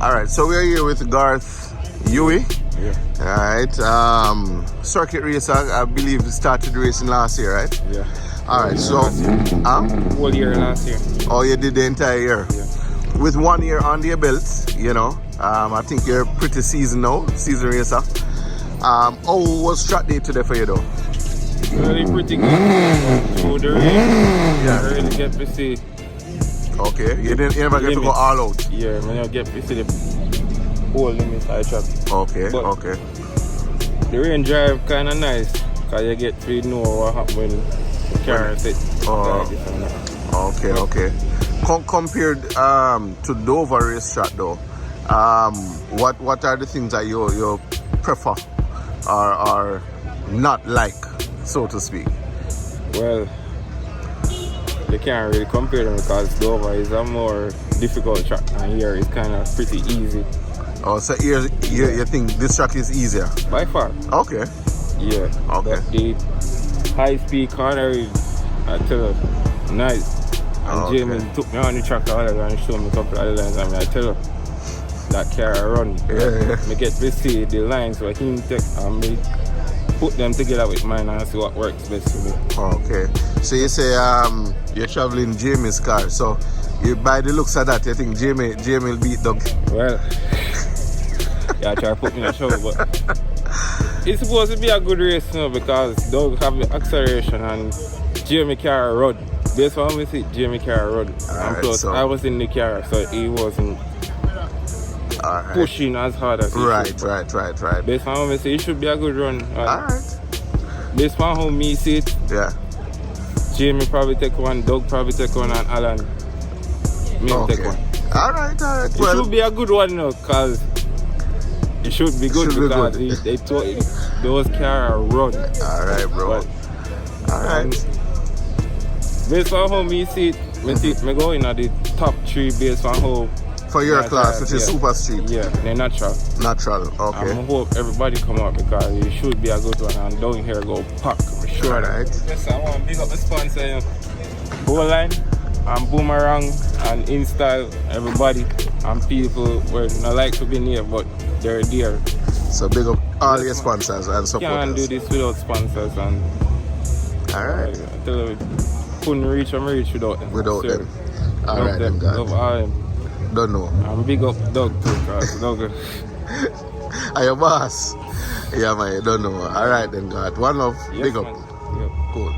Alright, so we're here with Garth Huie. Yeah. Alright. Circuit racer, I believe started racing last year, right? Yeah. Alright, so Whole year last year. oh, you did the entire year? Yeah. With 1 year under your belt, you know, I think you're pretty seasoned now, seasoned racer. How was track day today for you though? Really pretty good. Through the rain. Yeah. I really get to see. Okay, you never get to go all out? Yeah, when I get to see the whole limit I track. Okay, But okay. the rain drive kinda nice, cause you get to know what happens when the car sit. Okay, okay. Compared to Dover racetrack though, what are the things that you prefer or not like, so to speak? Well, you can't really compare them because Dover is a more difficult track and here it's kind of pretty easy. Oh, so here you think this track is easier? By far. Okay. Yeah. Okay. But the high speed corner is, I tell you, nice. And Okay. Jamie took me on the track and showed me a couple of the lines and I tell you, that car run. Yeah. I get to see the lines so he take and me put them together with mine and see what works best for me. Okay. So you say you're traveling Jamie's car. So you, by the looks of that, you think Jamie will beat Doug? Well, yeah, I try to put me in a show, but it's supposed to be a good race now because Doug have the acceleration and Jamie car run. Based on we see Jamie car run. And plus so I was in the car so he wasn't pushing as hard as he should. Right. Based on how we see, it should be a good run. Alright. Based on how me see it, Yeah. Jamie probably take one, Doug probably take one, and Alan me take one. Alright. It should be a good one now, because it should be good Should be because good. they told those cars run. Alright, bro. Alright. Based on how me see it, me go in at the top 3 based on how. For your class, which is Super Street. Yeah, they're natural. Natural, okay. I hope everybody come out because it should be a good one and down here go pack, I'm sure. Alright. Yes, I want to big up the sponsor, you know. Bowline and Boomerang and InStyle, everybody and people were not like to be near but they're there. So big up all your sponsors and supporters. Can't do this without sponsors and alright. I tell you, couldn't reach them without them. Without Sure. them. Alright then, God. Love all them. Don't know. And big up Doug too, because Doug. Are your boss? Yeah, man, you don't know. Alright then, God. One love. Yes, Big up. man. Yep. Cool.